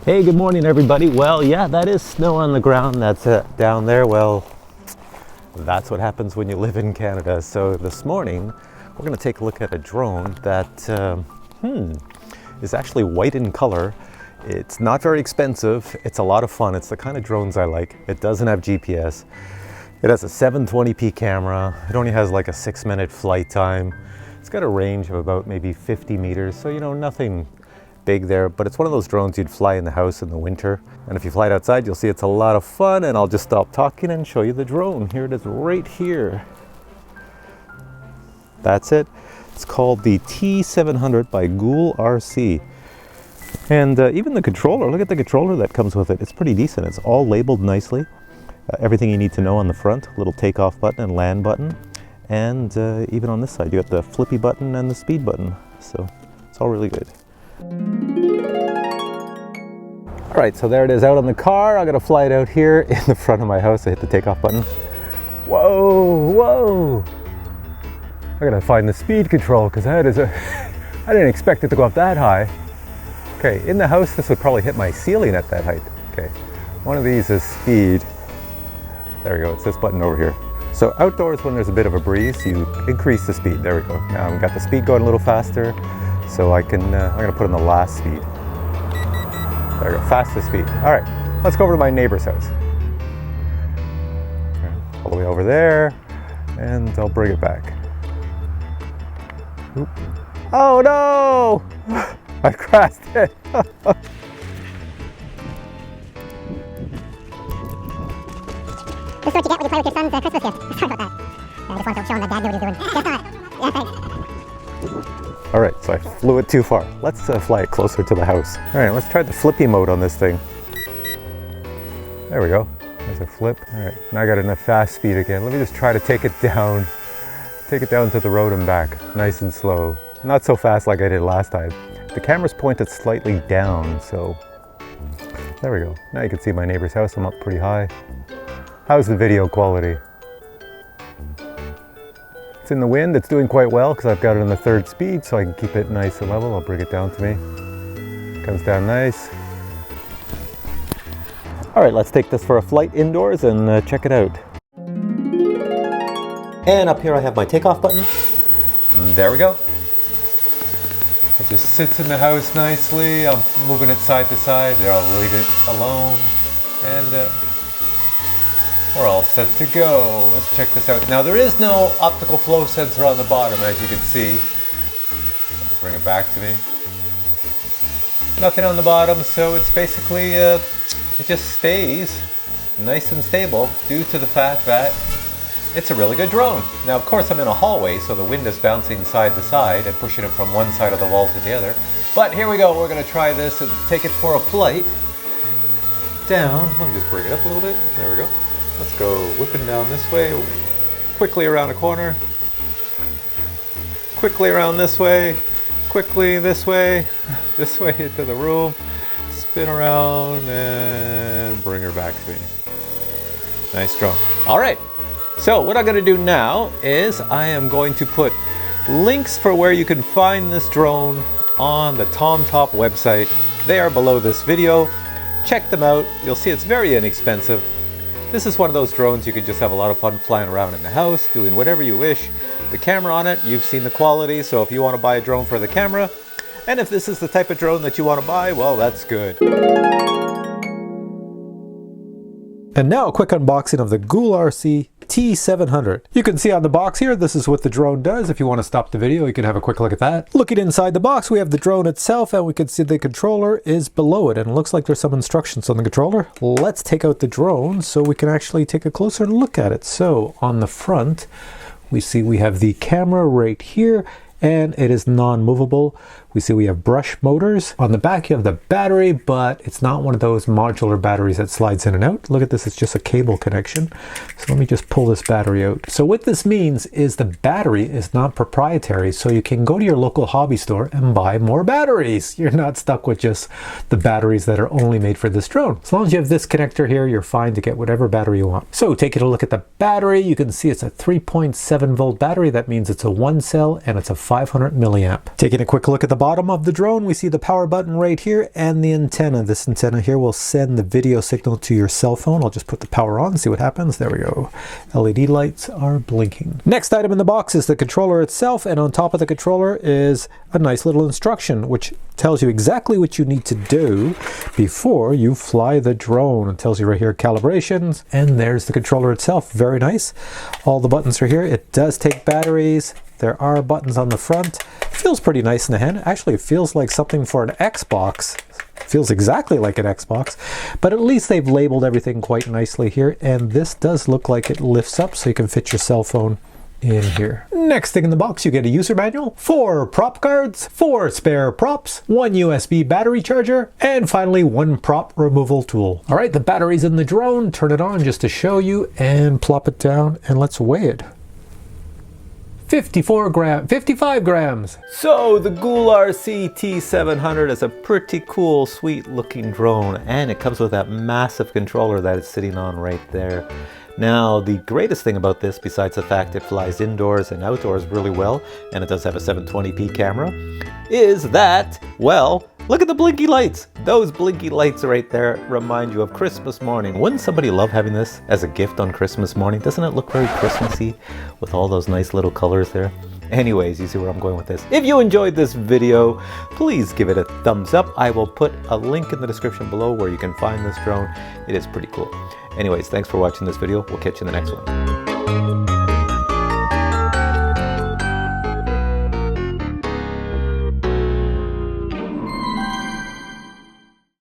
Hey, good morning everybody. Well, yeah, that is snow on the ground. That's down there. Well, that's what happens when you live in Canada. So this morning, we're going to take a look at a drone that is actually white in color. It's not very expensive. It's a lot of fun. It's the kind of drones I like. It doesn't have GPS. It has a 720p camera. It only has like a 6-minute flight time. It's got a range of about maybe 50 meters. So, you know, nothing big there, but it's one of those drones you'd fly in the house in the winter. And if you fly it outside, you'll see it's a lot of fun. And I'll just stop talking and show you the drone. Here it is right here. That's it. It's called the T700 by GoolRC. And even the controller, look at the controller that comes with it. It's pretty decent. It's all labeled nicely. Everything you need to know on the front, little takeoff button and land button. And even on this side, you got the flippy button and the speed button. So it's all really good. All right, so there it is out on the car. I'm gonna fly it out here in the front of my house. I hit the takeoff button. Whoa, whoa. I gotta find the speed control because that is I didn't expect it to go up that high. Okay, in the house, this would probably hit my ceiling at that height. Okay, one of these is speed. There we go, it's this button over here. So outdoors, when there's a bit of a breeze, you increase the speed. There we go. Now I've got the speed going a little faster, so I'm gonna put in the last speed. There we go, fastest speed. All right, let's go over to my neighbor's house. All the way over there, and I'll bring it back. Oop. Oh no! I crashed it. This is what you get when you play with your son's Christmas gift. Sorry about that. I just wanted to show him that Dad knew what he was doing. Guess not. Yeah, thanks. All right, so I flew it too far. Let's fly it closer to the house. All right, let's try the flippy mode on this thing. There we go. There's a flip. All right, now I got enough fast speed again. Let me just try to take it down. Take it down to the road and back, nice and slow. Not so fast like I did last time. The camera's pointed slightly down, so there we go. Now you can see my neighbor's house. I'm up pretty high. How's the video quality? It's in the wind. It's doing quite well because I've got it on the 3rd speed, so I can keep it nice and level. I'll bring it down to me. Comes down nice. All right, let's take this for a flight indoors and check it out. And up here I have my takeoff button. There we go. It just sits in the house nicely. I'm moving it side to side. There, I'll leave it alone. And we're all set to go. Let's check this out. Now there is no optical flow sensor on the bottom, as you can see. Let's bring it back to me. Nothing on the bottom, so it's basically, it just stays nice and stable due to the fact that it's a really good drone. Now, of course, I'm in a hallway, so the wind is bouncing side to side and pushing it from one side of the wall to the other. But here we go. We're going to try this and take it for a flight down. Let me just bring it up a little bit. There we go. Let's go whipping down this way, quickly around a corner, quickly around this way, quickly this way into the room, spin around and bring her back to me. Nice drone. All right. So what I'm going to do now is I am going to put links for where you can find this drone on the TomTop website. They are below this video. Check them out. You'll see it's very inexpensive. This is one of those drones you can just have a lot of fun flying around in the house, doing whatever you wish. The camera on it, you've seen the quality, so if you want to buy a drone for the camera, and if this is the type of drone that you want to buy, well, that's good. And now a quick unboxing of the GoolRC T700. You can see on the box here, this is what the drone does. If you want to stop the video, you can have a quick look at that. Looking inside the box, we have the drone itself, and we can see the controller is below it, and it looks like there's some instructions on the controller. Let's take out the drone so we can actually take a closer look at it. So on the front, we see we have the camera right here, and it is non-movable. We see we have brush motors. On the back you have the battery, but it's not one of those modular batteries that slides in and out. Look at this, it's just a cable connection. So let me just pull this battery out. So what this means is the battery is not proprietary, so you can go to your local hobby store and buy more batteries. You're not stuck with just the batteries that are only made for this drone. As long as you have this connector here, you're fine to get whatever battery you want. So taking a look at the battery, you can see it's a 3.7 volt battery. That means it's a 1 cell and it's a 500 milliamp. Taking a quick look at the bottom of the drone, we see the power button right here and the antenna. This antenna here will send the video signal to your cell phone. I'll just put the power on, see what happens. There we go. LED lights are blinking. Next item in the box is the controller itself, and on top of the controller is a nice little instruction which tells you exactly what you need to do before you fly the drone. It tells you right here calibrations, and there's the controller itself. Very nice. All the buttons are here. It does take batteries. There are buttons on the front. It feels pretty nice in the hand. Actually, it feels like something for an Xbox. It feels exactly like an Xbox, but at least they've labeled everything quite nicely here, and this does look like it lifts up so you can fit your cell phone in here. Next thing in the box, you get a user manual, 4 prop cards, 4 spare props, 1 USB battery charger, and finally 1 prop removal tool. All right, the battery's in the drone. Turn it on just to show you and plop it down, and let's weigh it. 55 grams. So the GoolRC T700 is a pretty cool, sweet looking drone, and it comes with that massive controller that it's sitting on right there. Now, the greatest thing about this, besides the fact it flies indoors and outdoors really well, and it does have a 720p camera, is that, well, look at the blinky lights. Those blinky lights right there remind you of Christmas morning. Wouldn't somebody love having this as a gift on Christmas morning? Doesn't it look very Christmassy with all those nice little colors there? Anyways, you see where I'm going with this. If you enjoyed this video, please give it a thumbs up. I will put a link in the description below where you can find this drone. It is pretty cool. Anyways, thanks for watching this video. We'll catch you in the next one.